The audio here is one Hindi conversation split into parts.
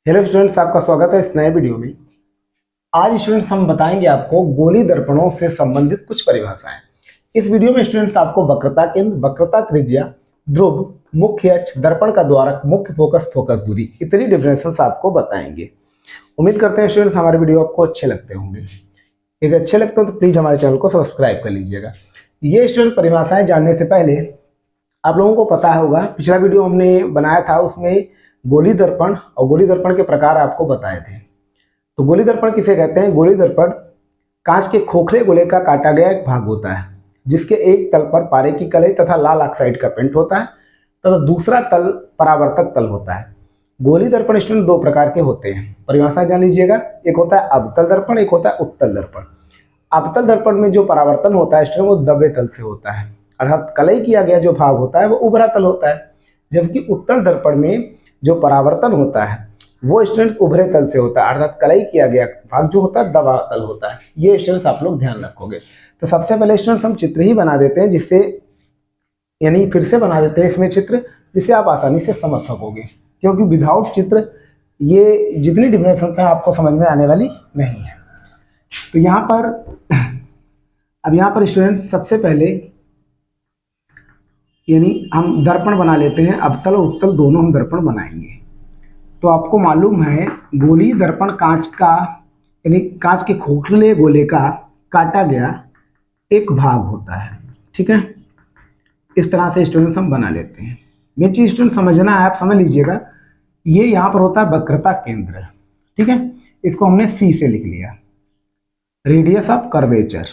हेलो स्टूडेंट्स, आपका स्वागत है इस नए वीडियो में। आज स्टूडेंट्स हम बताएंगे आपको गोली दर्पणों से संबंधित कुछ परिभाषाएं। इस वीडियो में स्टूडेंट्स आपको वक्रता केंद्र, वक्रता त्रिज्या, ध्रुव, मुख्य अक्ष, दर्पण का द्वारक, मुख्य फोकस, फोकस दूरी, इतनी डिफरेंसेस आपको बताएंगे। उम्मीद करते हैं स्टूडेंट्स हमारे वीडियो आपको अच्छे लगते होंगे। यदि अच्छे लगते हो तो प्लीज हमारे चैनल को सब्सक्राइब कर लीजिएगा। ये स्टूडेंट परिभाषाएं जानने से पहले आप लोगों को पता होगा, पिछला वीडियो हमने बनाया था उसमें गोली दर्पण और गोली दर्पण के प्रकार आपको बताए थे। तो गोली दर्पण किसे कहते हैं? गोली दर्पण कांच के खोखले गोले का काटा गया एक भाग होता है जिसके एक तल पर पारे की कलई तथा लाल ऑक्साइड का पेंट होता है तथा दूसरा तल परावर्तक तल होता है। गोली दर्पण स्टूडेंट दो प्रकार के होते हैं, परिभाषा जान लीजिएगा। एक होता है अवतल दर्पण, एक होता है उत्तल दर्पण। अवतल दर्पण में जो परावर्तन होता है स्टूडेंट वो दबे तल से होता है, अर्थात कलई किया गया जो भाग होता है वो उभरा तल होता है। जबकि उत्तल दर्पण में जो परावर्तन होता है वो स्टूडेंट्स उभरे तल से होता है, अर्थात कलई किया गया भाग जो होता है दबा तल होता है। ये स्टूडेंट्स आप लोग ध्यान रखोगे। तो सबसे पहले स्टूडेंट्स हम चित्र ही बना देते हैं, जिससे यानी फिर से बना देते हैं इसमें चित्र, जिससे आप आसानी से समझ सकोगे, क्योंकि विदाउट चित्र ये जितनी डिफरेंसेस हैं आपको समझ में आने वाली नहीं है। तो यहाँ पर अब यहाँ पर स्टूडेंट्स सबसे पहले यानी हम दर्पण बना लेते हैं। अवतल और उत्तल दोनों हम दर्पण बनाएंगे। तो आपको मालूम है गोली दर्पण कांच का यानी कांच के खोखले गोले का काटा गया एक भाग होता है। ठीक है, इस तरह से स्टूडेंट्स हम बना लेते हैं। मेन चीज स्टूडेंट समझना है, आप समझ लीजिएगा। ये यहाँ पर होता है वक्रता केंद्र। ठीक है, इसको हमने सी से लिख लिया, रेडियस ऑफ कर्वेचर,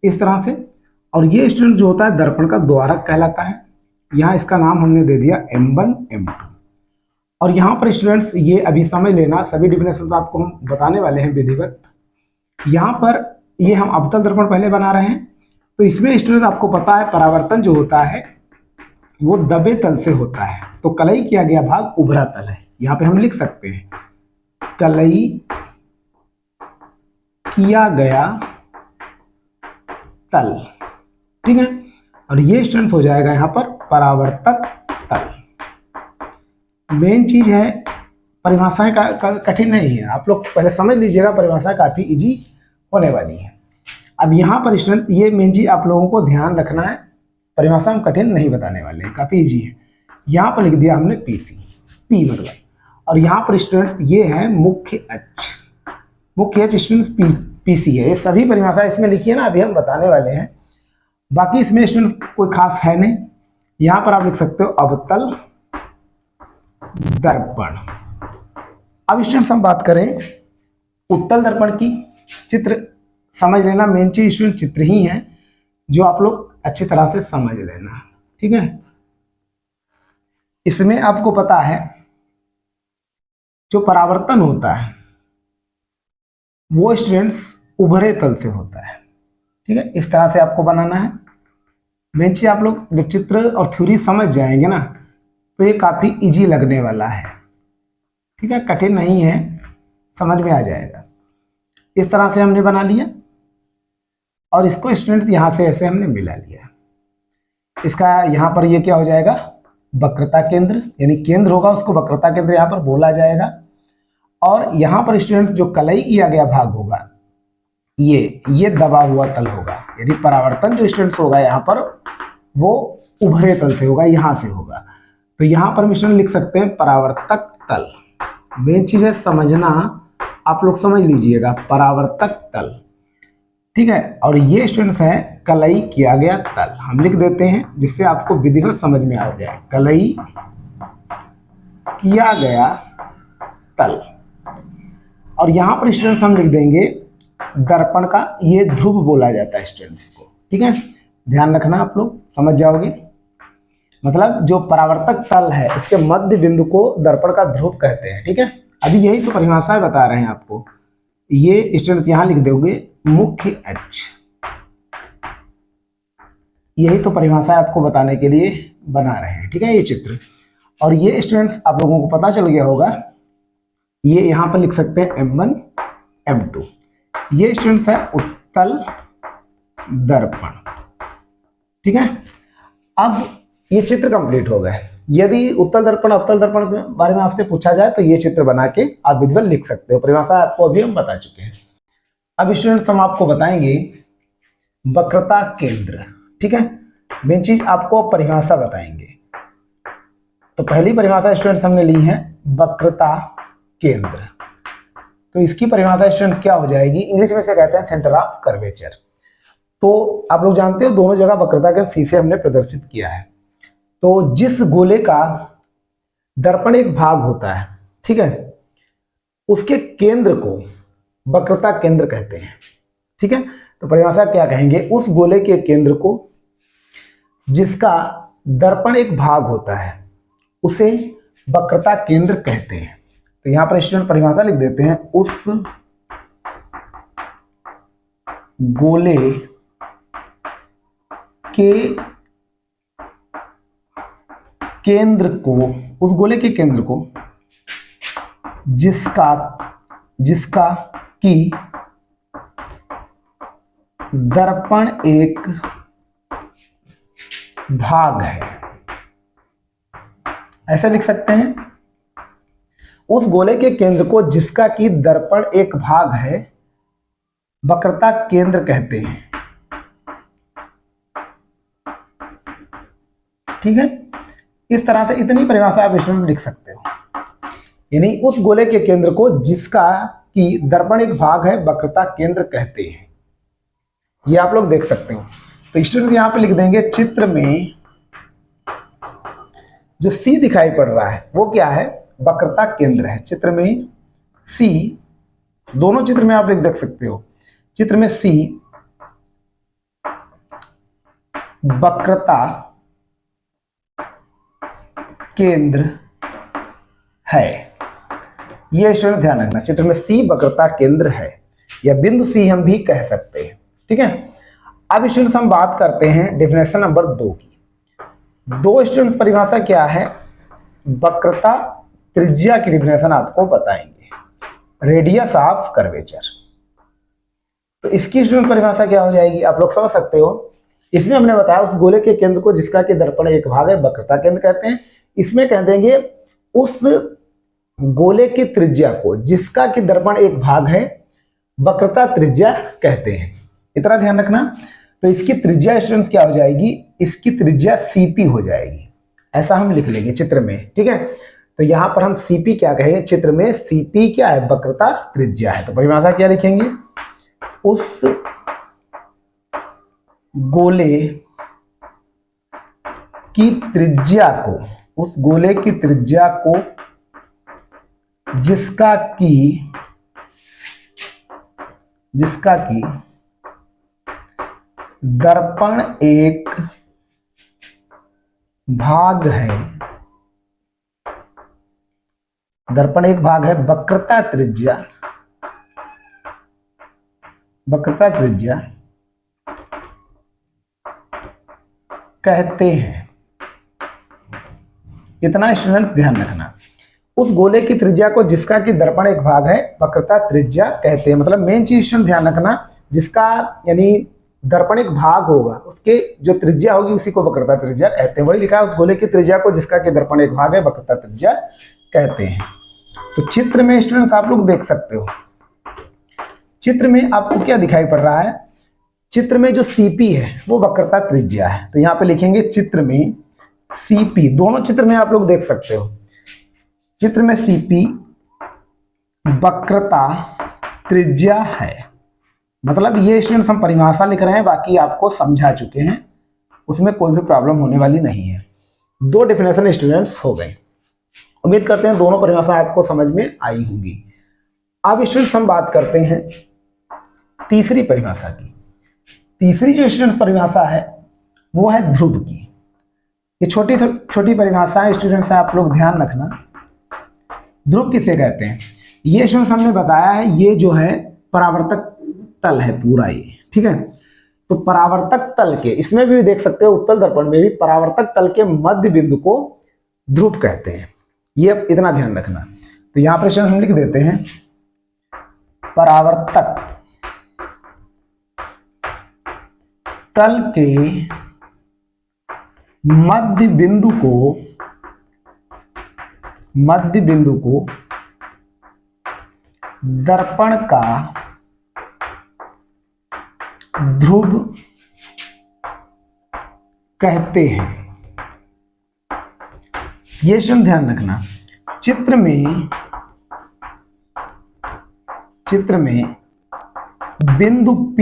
इस तरह से। और ये स्टूडेंट जो होता है दर्पण का द्वारक कहलाता है। यहाँ इसका नाम हमने दे दिया M1 M2। और यहाँ पर स्टूडेंट्स ये अभी समझ लेना, सभी डिफिनेशन आपको हम बताने वाले हैं विधिवत। यहाँ पर ये हम अवतल दर्पण पहले बना रहे हैं, तो इसमें स्टूडेंट आपको पता है परावर्तन जो होता है वो दबे तल से होता है। तो कलई किया गया भाग उभरा तल है। यहाँ पे हम लिख सकते हैं कलई किया गया तल। ठीक है, और ये स्टूडेंट हो जाएगा यहाँ पर परावर्तक तल। मेन चीज है, परिभाषाएं कठिन नहीं है, आप लोग पहले समझ लीजिएगा, परिभाषा काफी इजी होने वाली है। अब यहाँ पर स्टूडेंट ये मेन चीज आप लोगों को ध्यान रखना है, परिभाषा हम कठिन नहीं बताने वाले हैं, काफी इजी है। यहाँ पर लिख दिया हमने पीसी, पी मतलब। और यहाँ पर स्टूडेंट्स ये है मुख्य अक्ष। मुख्य अक्ष स्टूडेंट्स पीसी है। ये सभी परिभाषा इसमें लिखी है ना, अभी हम बताने वाले हैं। बाकी इसमें स्टूडेंट्स कोई खास है नहीं। यहाँ पर आप लिख सकते हो अवतल दर्पण। अब स्टूडेंट्स हम बात करें उत्तल दर्पण की। चित्र समझ लेना, मेन चीज स्टूडेंट चित्र ही है जो आप लोग अच्छी तरह से समझ लेना। ठीक है, इसमें आपको पता है जो परावर्तन होता है वो स्टूडेंट्स उभरे तल से होता है। ठीक है, इस तरह से आपको बनाना है। मेन चीज आप लोग जब चित्र और थ्योरी समझ जाएंगे ना तो ये काफी इजी लगने वाला है। ठीक है, कठिन नहीं है, समझ में आ जाएगा। इस तरह से हमने बना लिया और इसको स्टूडेंट यहां से ऐसे हमने मिला लिया। इसका यहां पर ये क्या हो जाएगा, वक्रता केंद्र, यानी केंद्र होगा उसको वक्रता केंद्र यहां पर बोला जाएगा। और यहां पर स्टूडेंट्स जो कलई किया गया भाग होगा ये दबा हुआ तल होगा, यानी परावर्तन जो स्टूडेंट्स होगा यहाँ पर वो उभरे तल से होगा, यहाँ से होगा। तो यहाँ पर मिश्रण लिख सकते हैं परावर्तक तल। मेन चीज है समझना, आप लोग समझ लीजिएगा, परावर्तक तल। ठीक है, और ये स्टूडेंट्स है कलई किया गया तल, हम लिख देते हैं जिससे आपको विधिवत समझ में आ जाए। कलई किया गया तल। और यहाँ पर स्टूडेंट्स हम लिख देंगे दर्पण का ये ध्रुव बोला जाता है स्टूडेंट्स को। ठीक है, ध्यान रखना, आप लोग समझ जाओगे। मतलब जो परावर्तक तल है इसके मध्य बिंदु को दर्पण का ध्रुव कहते हैं। ठीक है, अभी यही तो परिभाषाएं बता रहे हैं आपको। ये स्टूडेंट्स यहां लिख दोगे मुख्य अक्ष। यही तो परिभाषा आपको बताने के लिए बना रहे हैं। ठीक है, ये चित्र। और ये स्टूडेंट्स आप लोगों को पता चल गया होगा, ये यहां पर लिख सकते हैं M1 M2। ये स्टूडेंट्स है उत्तल दर्पण। ठीक है, अब ये चित्र कंप्लीट हो गए। यदि उत्तल दर्पण अवतल दर्पण के बारे में आपसे पूछा जाए तो ये चित्र बना के आप विजुअल लिख सकते हो। परिभाषा आपको अभी हम बता चुके हैं। अब स्टूडेंट्स हम आपको बताएंगे वक्रता केंद्र। ठीक है, मेन चीज आपको परिभाषा बताएंगे। तो पहली परिभाषा स्टूडेंट्स हमने ली है वक्रता केंद्र। तो इसकी परिभाषा स्टूडेंट्स क्या हो जाएगी, इंग्लिश में से कहते हैं सेंटर ऑफ कर्वेचर। तो आप लोग जानते हो दोनों जगह वक्रता केंद्र सी से हमने प्रदर्शित किया है। तो जिस गोले का दर्पण एक भाग होता है, ठीक है, उसके केंद्र को वक्रता केंद्र कहते हैं। ठीक है, तो परिभाषा क्या कहेंगे, उस गोले के केंद्र को जिसका दर्पण एक भाग होता है उसे वक्रता केंद्र कहते हैं। तो यहां पर स्टूडेंट परिभाषा लिख देते हैं, उस गोले के केंद्र को, उस गोले के केंद्र को जिसका की दर्पण एक भाग है, ऐसे लिख सकते हैं। उस गोले के केंद्र को जिसका की दर्पण एक भाग है वक्रता केंद्र कहते हैं। ठीक है, इस तरह से इतनी परिभाषा आप इसमें लिख सकते हो, यानी उस गोले के केंद्र को जिसका की दर्पण एक भाग है वक्रता केंद्र कहते हैं। ये आप लोग देख सकते हो। तो स्टूडेंट यहां पे लिख देंगे, चित्र में जो सी दिखाई पड़ रहा है वो क्या है, वक्रता केंद्र है। चित्र में सी, दोनों चित्र में आप देख सकते हो, चित्र में सी वक्रता केंद्र है। ये स्टूडेंट ध्यान रखना, चित्र में सी वक्रता केंद्र है या बिंदु सी हम भी कह सकते हैं। ठीक है, अब स्टूडेंट्स हम बात करते हैं डेफिनेशन नंबर 2 की। 2 स्टूडेंट्स परिभाषा क्या है, वक्रता त्रिज्या की डेफिनेशन आपको बताएंगे, रेडियस ऑफ कर्वेचर। तो इसकी स्टूडेंट परिभाषा क्या हो जाएगी, आप लोग समझ सकते हो। इसमें हमने बताया उस गोले के केंद्र को जिसका कि दर्पण एक भाग है वक्रता केंद्र कहते हैं। इसमें कह देंगे उस गोले की त्रिज्या को जिसका कि दर्पण एक भाग है वक्रता त्रिज्या कहते हैं। इतना ध्यान रखना। तो इसकी त्रिज्या स्टूडेंट्स क्या हो जाएगी, इसकी त्रिज्या सीपी हो जाएगी, ऐसा हम लिख लेंगे चित्र में। ठीक है, तो यहां पर हम सीपी क्या कहेंगे, चित्र में सीपी क्या है, वक्रता त्रिज्या है। तो परिभाषा क्या लिखेंगे, उस गोले की त्रिज्या को, उस गोले की त्रिज्या को जिसका की दर्पण एक भाग है, दर्पण एक भाग है वक्रता त्रिज्या कहते हैं। इतना स्टूडेंट्स ध्यान रखना, उस गोले की त्रिज्या को जिसका कि दर्पण एक भाग है वक्रता त्रिज्या कहते हैं। मतलब मेन चीज स्टूडेंट ध्यान रखना, जिसका यानी दर्पण एक भाग होगा उसके जो त्रिज्या होगी उसी को वक्रता त्रिज्या कहते हैं। वही लिखा है, उस गोले की त्रिज्या को जिसका कि दर्पण एक भाग है वक्रता त्रिज्या कहते हैं। तो चित्र में स्टूडेंट्स आप लोग देख सकते हो, चित्र में आपको क्या दिखाई पड़ रहा है, चित्र में जो सीपी है वो वक्रता त्रिज्या है। तो यहां पे लिखेंगे चित्र में सीपी, दोनों चित्र में आप लोग देख सकते हो, चित्र में सीपी वक्रता त्रिज्या है। मतलब ये स्टूडेंट्स हम परिभाषा लिख रहे हैं, बाकी आपको समझा चुके हैं, उसमें कोई भी प्रॉब्लम होने वाली नहीं है। 2 डेफिनेशन स्टूडेंट्स हो गए। उम्मीद करते हैं दोनों परिभाषा आपको समझ में आई होंगी। अब स्टूडेंट्स हम बात करते हैं तीसरी परिभाषा की। तीसरी जो स्टूडेंट्स परिभाषा है वो है ध्रुव की। ये छोटी छोटी परिभाषाएं स्टूडेंट्स आप लोग ध्यान रखना। ध्रुव किसे कहते हैं, ये स्टूडेंट्स हमने बताया है, ये जो है परावर्तक तल है पूरा ये। ठीक है, तो परावर्तक तल के, इसमें भी देख सकते हो उत्तल दर्पण में भी परावर्तक तल के मध्य बिंदु को ध्रुव कहते हैं। ये इतना ध्यान रखना। तो यहां पर हम लिख देते हैं परावर्तक तल के मध्य बिंदु को मध्य बिंदु को दर्पण का ध्रुव कहते हैं। ये सुन ध्यान रखना, चित्र में बिंदु P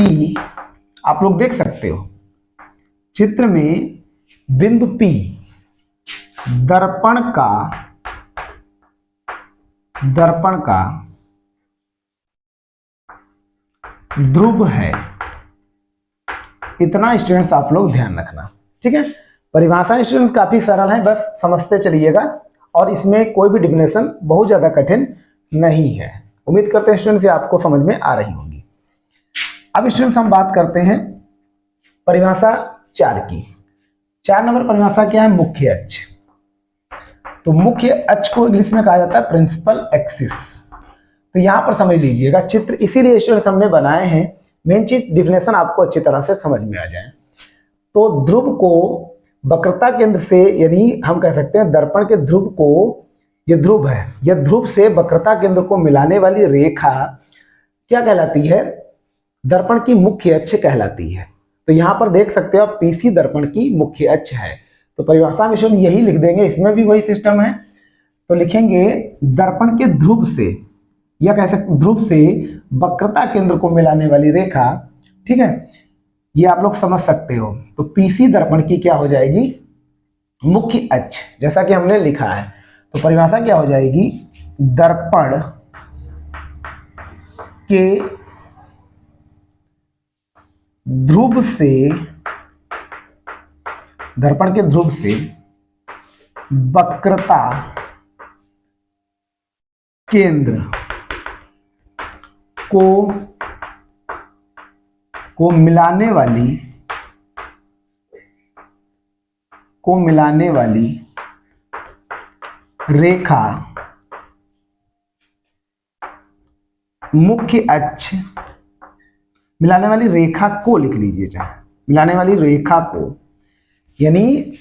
आप लोग देख सकते हो, चित्र में बिंदु P दर्पण का ध्रुव है। इतना स्टूडेंट्स आप लोग ध्यान रखना, ठीक है। परिभाषा स्टूडेंट्स काफी सरल है, बस समझते चलिएगा, और इसमें कोई भी डिफिनेशन बहुत ज्यादा कठिन नहीं है। उम्मीद करते हैं स्टूडेंट्स ये आपको समझ में आ रही होगी। अब स्टूडेंट्स हम बात करते हैं परिभाषा 4 की। 4 नंबर परिभाषा क्या है? मुख्य अक्ष। तो मुख्य अक्ष को इंग्लिश में कहा जाता है प्रिंसिपल एक्सिस। तो यहां पर समझ लीजिएगा, चित्र इसीलिए स्टूडेंट्स हमने बनाए हैं, मेन चीज डिफिनेशन आपको अच्छी तरह से समझ में आ जाए। तो ध्रुव को वक्रता केंद्र से, यानी हम कह सकते हैं दर्पण के ध्रुव को, ये ध्रुव है, यह ध्रुव से वक्रता केंद्र को मिलाने वाली रेखा क्या कहलाती है? दर्पण की मुख्य अक्ष कहलाती है। तो यहां पर देख सकते हो आप, पीसी दर्पण की मुख्य अक्ष है। तो परिभाषा में यही लिख देंगे, इसमें भी वही सिस्टम है। तो लिखेंगे दर्पण के ध्रुव से, या कह सकते ध्रुव से वक्रता केंद्र को मिलाने वाली रेखा, ठीक है, ये आप लोग समझ सकते हो। तो पीसी दर्पण की क्या हो जाएगी? मुख्य अक्ष, जैसा कि हमने लिखा है। तो परिभाषा क्या हो जाएगी? दर्पण के ध्रुव से वक्रता केंद्र को मिलाने वाली रेखा मुख्य अक्ष, मिलाने वाली रेखा को लिख लीजिए, चाहे मिलाने वाली रेखा को, यानी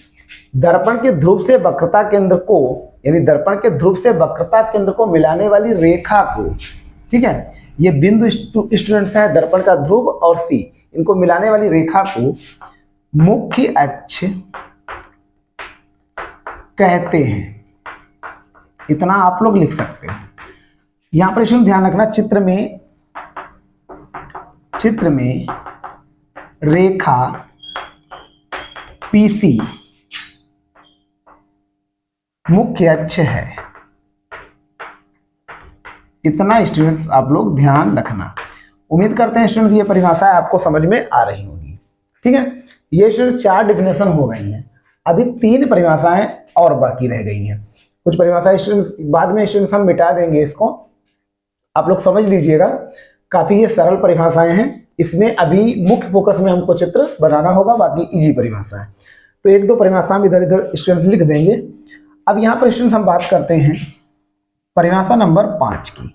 दर्पण के ध्रुव से वक्रता केंद्र को, यानी दर्पण के ध्रुव से वक्रता केंद्र को मिलाने वाली रेखा को, ठीक है। ये बिंदु स्टूडेंट्स है, दर्पण का ध्रुव और सी, इनको मिलाने वाली रेखा को मुख्य अक्ष कहते हैं। इतना आप लोग लिख सकते हैं। यहां पर इसमें ध्यान रखना, चित्र में रेखा पीसी मुख्य अक्ष है। इतना स्टूडेंट्स आप लोग ध्यान रखना। उम्मीद करते हैं स्टूडेंट्स ये परिभाषा आपको समझ में आ रही होगी, ठीक है। ये स्टूडेंट्स 4 डिफिनेशन हो गई हैं, अभी 3 परिभाषाएं और बाकी रह गई हैं। कुछ परिभाषाएं स्टूडेंट्स बाद में स्टूडेंट्स हम मिटा देंगे, इसको आप लोग समझ लीजिएगा। काफी ये सरल परिभाषाएं हैं, इसमें अभी मुख्य फोकस में हमको चित्र बनाना होगा, बाकी इजी परिभाषा है। तो 1-2 परिभाषा इधर इधर स्टूडेंट्स लिख देंगे। अब यहाँ पर स्टूडेंट्स हम बात करते हैं परिभाषा नंबर 5 की।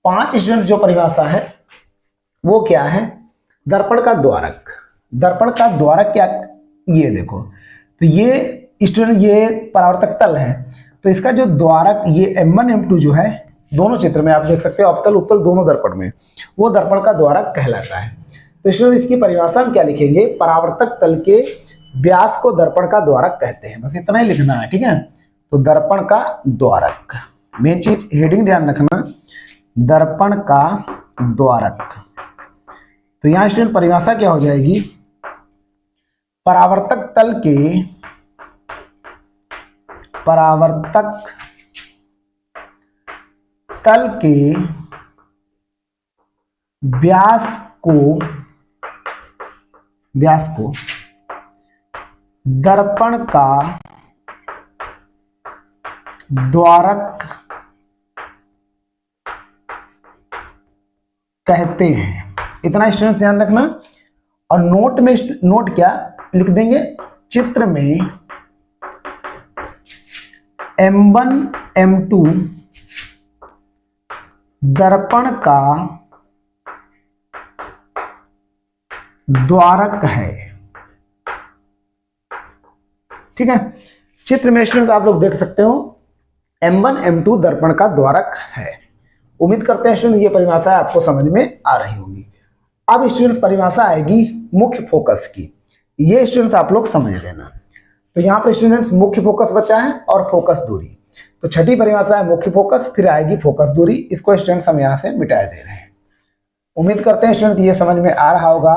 5 स्टूडेंट्स जो परिभाषा है वो क्या है? दर्पण का द्वारक। दर्पण का द्वारक क्या? ये देखो, तो ये स्टूडेंट ये परावर्तक तल है, तो इसका जो द्वारक ये M1 M2 जो है, दोनों चित्र में आप देख सकते हो, अवतल उत्तल दोनों दर्पण में, वो दर्पण का द्वारक कहलाता है। तो स्टूडेंट इसकी परिभाषा हम क्या लिखेंगे? परावर्तक तल के व्यास को दर्पण का द्वारक कहते हैं। बस इतना ही लिखना है, ठीक है। तो दर्पण का द्वारक, मेन चीज हेडिंग ध्यान रखना, दर्पण का द्वारक। तो यहां स्टूडेंट परिभाषा क्या हो जाएगी? परावर्तक तल के व्यास को दर्पण का द्वारक कहते हैं। इतना स्टूडेंट ध्यान रखना। और नोट में नोट क्या लिख देंगे? चित्र में M1 M2 दर्पण का द्वारक है, ठीक है। चित्र में स्टूडेंट आप लोग देख सकते हो, M1 M2 दर्पण का द्वारक है। उम्मीद करते हैं स्टूडेंट्स ये परिभाषा आपको समझ में आ रही होगी। अब स्टूडेंट्स परिभाषा आएगी मुख्य फोकस की, ये स्टूडेंट्स आप लोग समझ लेना। तो यहाँ पर स्टूडेंट्स मुख्य फोकस बचा है और फोकस दूरी। तो छठी परिभाषा है मुख्य फोकस, फिर आएगी फोकस दूरी। इसको स्टूडेंट्स हम यहाँ से मिटा दे रहे हैं। उम्मीद करते हैं स्टूडेंट ये समझ में आ रहा होगा।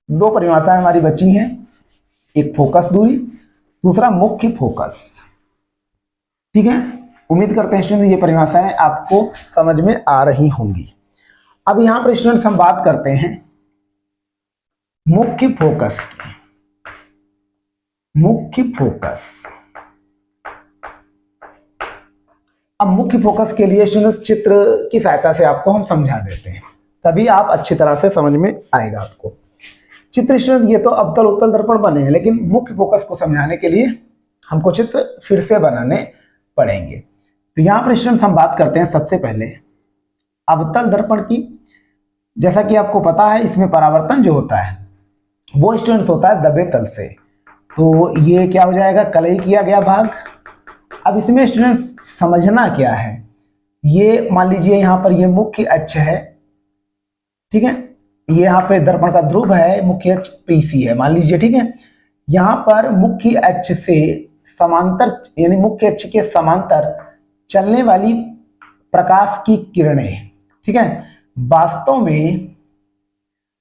दो परिभाषाएं हमारी बची हैं, एक फोकस दूरी, दूसरा मुख्य फोकस। ठीक है, उम्मीद करते हैं स्टूडेंट ये परिभाषाएं आपको समझ में आ रही होंगी। अब यहां पर स्टूडेंट्स हम बात करते हैं मुख्य फोकस की। मुख्य फोकस, अब मुख्य फोकस के लिए स्टूडेंट्स चित्र की सहायता से आपको हम समझा देते हैं, तभी आप अच्छी तरह से समझ में आएगा आपको। चित्र स्टूडेंट ये तो अवतल उत्तल दर्पण बने हैं, लेकिन मुख्य फोकस को समझाने के लिए हमको चित्र फिर से बनाने पड़ेंगे। तो यहाँ पर स्टूडेंट्स हम बात करते हैं सबसे पहले अवतल दर्पण की। जैसा कि आपको पता है इसमें परावर्तन जो होता है वो स्टूडेंट्स होता है दबे तल से। तो ये क्या हो जाएगा, कलई किया गया भाग। अब इसमें स्टूडेंट्स समझना क्या है, ये मान लीजिए यहाँ पर ये मुख्य अक्ष है, ठीक है, ये यहाँ पे दर्पण का ध्रुव है, मुख्य अक्ष PC है मान लीजिए, ठीक है। यहाँ पर मुख्य अक्ष से समांतर यानी मुख्य अक्ष के समांतर चलने वाली प्रकाश की किरणें, ठीक है, वास्तव में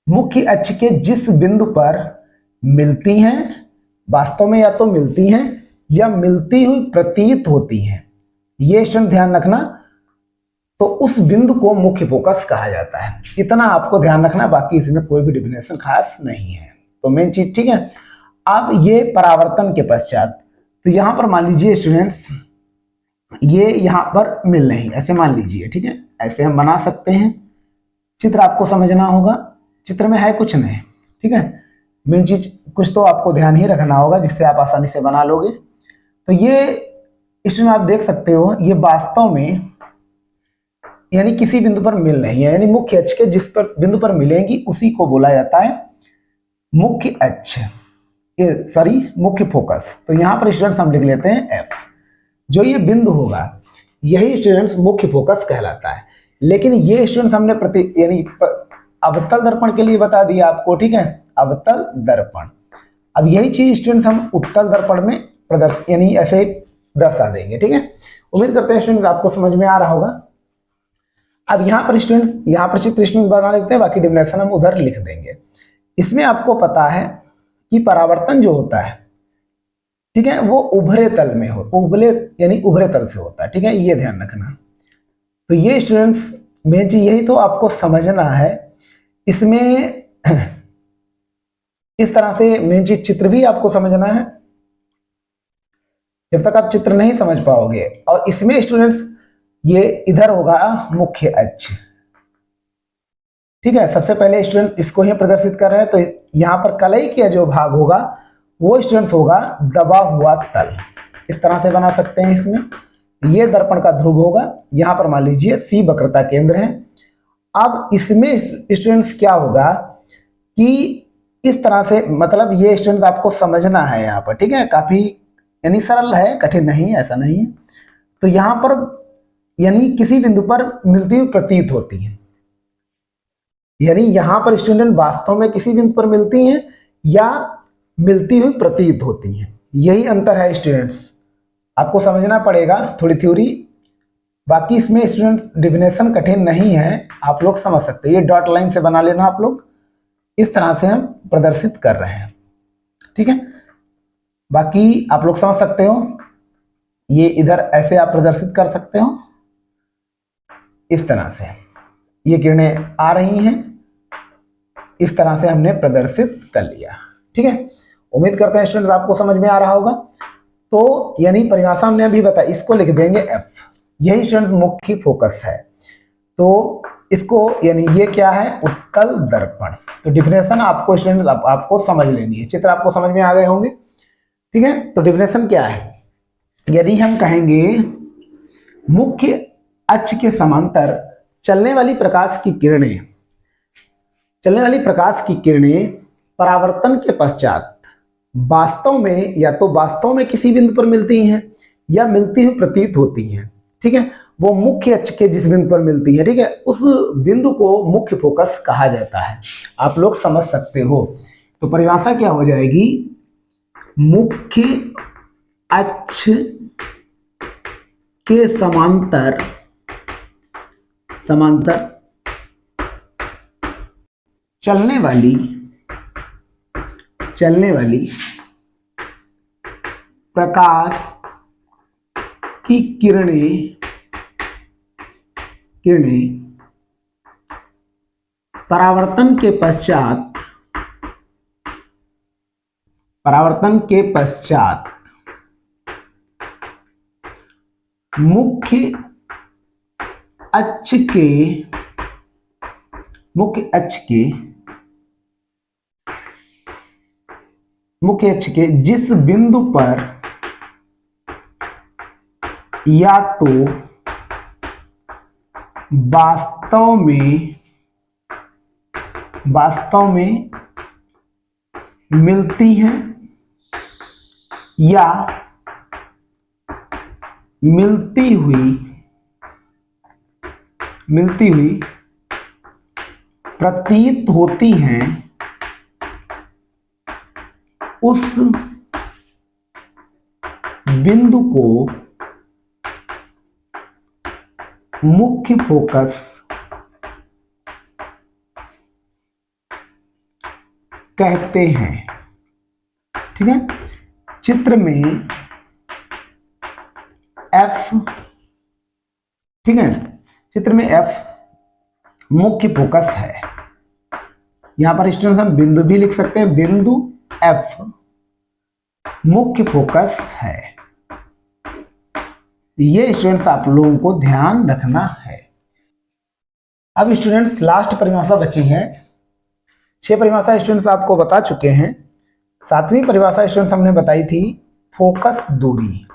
मुख्य अक्ष के जिस बिंदु पर मिलती हैं, वास्तव में या तो मिलती हैं या मिलती हुई प्रतीत होती हैं, ये स्टूडेंट ध्यान रखना। तो उस बिंदु को मुख्य फोकस कहा जाता है। इतना आपको ध्यान रखना, बाकी इसमें कोई भी डिफिनेशन खास नहीं है। तो मेन चीज, ठीक है। अब ये परावर्तन के पश्चात, तो यहां पर मान लीजिए स्टूडेंट्स ये यहां पर मिल रही, ऐसे मान लीजिए, ठीक है, ऐसे हम बना सकते हैं। चित्र आपको समझना होगा, चित्र में है कुछ नहीं, ठीक है। मेन चीज कुछ तो आपको ध्यान ही रखना होगा जिससे आप आसानी से बना लोगे। तो ये स्टूडेंट आप देख सकते हो, ये वास्तव में यानी किसी बिंदु पर मिल रही है, यानी मुख्य अक्ष के जिस पर बिंदु पर मिलेंगी उसी को बोला जाता है मुख्य अक्ष, ये सॉरी मुख्य फोकस। तो यहां पर स्टूडेंट्स हम लिख लेते हैं F। जो ये बिंदु होगा यही स्टूडेंट्स मुख्य फोकस कहलाता है। लेकिन ये स्टूडेंट्स हमने यानी अवतल दर्पण के लिए बता दिया आपको, ठीक है, अवतल दर्पण। अब यही चीज स्टूडेंट्स हम उत्तल दर्पण में प्रदर्शित यानी ऐसे दर्शा देंगे, ठीक है। उम्मीद करते हैं स्टूडेंट्स आपको समझ में आ रहा होगा। अब यहाँ पर स्टूडेंट्स यहाँ पर चित्र स्टूडेंट बना लेते हैं, बाकी डिफिनेशन हम उधर लिख देंगे। इसमें आपको पता है कि परावर्तन जो होता है, ठीक है, वो उभरे तल में हो, उभले यानी उभरे तल से होता है, ठीक है, ये ध्यान रखना। तो ये स्टूडेंट्स मेन चीज यही तो आपको समझना है। इसमें इस तरह से मेन चीज चित्र भी आपको समझना है, जब तक आप चित्र नहीं समझ पाओगे। और इसमें स्टूडेंट्स ये इधर होगा मुख्य अक्ष, ठीक है। सबसे पहले स्टूडेंट्स इसको ही प्रदर्शित कर रहे हैं, तो यहाँ पर कलई का जो भाग होगा वो स्टूडेंट्स होगा दबा हुआ तल, इस तरह से बना सकते हैं। इसमें ये दर्पण का ध्रुव होगा, यहाँ पर मान लीजिए C वक्रता केंद्र है। अब इसमें स्टूडेंट्स क्या होगा कि इस तरह से, मतलब ये स्टूडेंट्स आपको समझना है यहाँ पर, ठीक है, काफी यानी सरल है, कठिन नहीं है, ऐसा नहीं है। तो यहाँ पर यानी किसी बिंदु पर मिलती हुई प्रतीत होती है, यानी यहां पर स्टूडेंट वास्तव में किसी बिंदु पर मिलती हैं या मिलती हुई प्रतीत होती हैं, यही अंतर है स्टूडेंट्स। आपको समझना पड़ेगा थोड़ी थ्योरी, बाकी इसमें स्टूडेंट्स डिफिनेशन कठिन नहीं है, आप लोग समझ सकते हैं। ये डॉट लाइन से बना लेना आप लोग, इस तरह से हम प्रदर्शित कर रहे हैं, ठीक है। बाकी आप लोग समझ सकते हो, ये इधर ऐसे आप प्रदर्शित कर सकते हो, इस तरह से ये किरणें आ रही हैं, इस तरह से हमने प्रदर्शित कर लिया, ठीक है। उम्मीद करते हैं स्टूडेंट्स आपको समझ में आ रहा होगा। तो यानी परिभाषा हमने अभी बताया, इसको लिख देंगे F, यही स्टूडेंट्स मुख्य फोकस है। तो इसको यानी ये क्या है, उत्तल दर्पण। तो डिफिनेशन आपको स्टूडेंट्स आपको समझ लेनी है, चित्र आपको समझ में आ गए होंगे, ठीक है। तो डिफिनेशन क्या है, यदि हम कहेंगे मुख्य अक्ष के समांतर चलने वाली प्रकाश की किरणें परावर्तन के पश्चात वास्तव में या तो वास्तव में किसी बिंदु पर मिलती हैं या मिलती हुई प्रतीत होती हैं, ठीक है, वो मुख्य अक्ष के जिस बिंदु पर मिलती है, ठीक है, उस बिंदु को मुख्य फोकस कहा जाता है। आप लोग समझ सकते हो। तो परिभाषा क्या हो जाएगी, मुख्य अक्ष के समांतर चलने वाली प्रकाश की किरणें परावर्तन के पश्चात मुख्य अक्ष के जिस बिंदु पर या तो वास्तव में मिलती हैं या मिलती हुई प्रतीत होती हैं, उस बिंदु को मुख्य फोकस कहते हैं, ठीक है। चित्र में F, ठीक है, चित्र में F मुख्य फोकस है। यहां पर स्टूडेंट्स हम बिंदु भी लिख सकते हैं, बिंदु F मुख्य फोकस है। ये स्टूडेंट्स आप लोगों को ध्यान रखना है। अब स्टूडेंट्स लास्ट परिभाषा बची है। 6 परिभाषा स्टूडेंट्स आपको बता चुके हैं। 7वीं परिभाषा स्टूडेंट्स हमने बताई थी फोकस दूरी।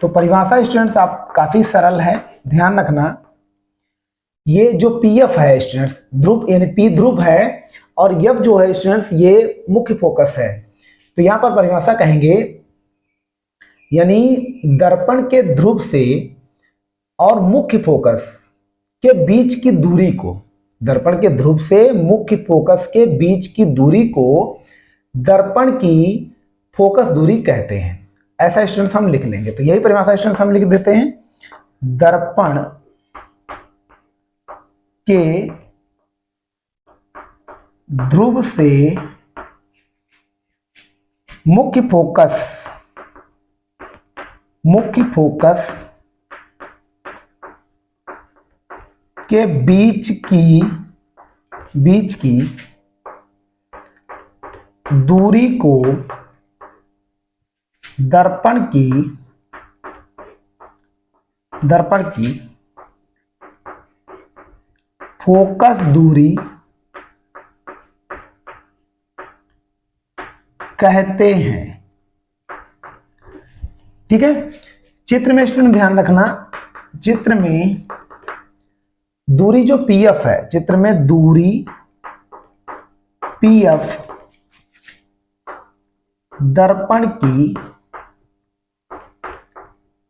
तो परिभाषा स्टूडेंट्स आप काफी सरल है, ध्यान रखना। ये जो PF है स्टूडेंट्स, ध्रुव यानी P ध्रुव है और F जो है स्टूडेंट्स ये मुख्य फोकस है। तो यहां पर परिभाषा कहेंगे यानी दर्पण के ध्रुव से और मुख्य फोकस के बीच की दूरी को, दर्पण के ध्रुव से मुख्य फोकस के बीच की दूरी को दर्पण की फोकस दूरी कहते हैं। ऐसा स्टूडेंट्स हम लिख लेंगे। तो यही परिभाषा स्टूडेंट्स हम लिख देते हैं, दर्पण के ध्रुव से मुख्य फोकस के बीच की दूरी को दर्पण की फोकस दूरी कहते हैं, ठीक है। चित्र में स्टूडेंट ध्यान रखना, चित्र में दूरी जो PF है, चित्र में दूरी PF दर्पण की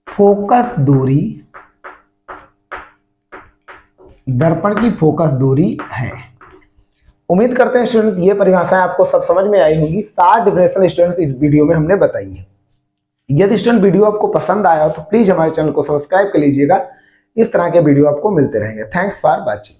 फोकस दूरी है। उम्मीद करते हैं स्टूडेंट ये परिभाषाएं आपको सब समझ में आई होगी। 7 डिफिनेशन स्टूडेंट्स इस वीडियो में हमने बताई है। यदि स्टूडेंट वीडियो आपको पसंद आया हो तो प्लीज हमारे चैनल को सब्सक्राइब कर लीजिएगा। इस तरह के वीडियो आपको मिलते रहेंगे। Thanks for watching.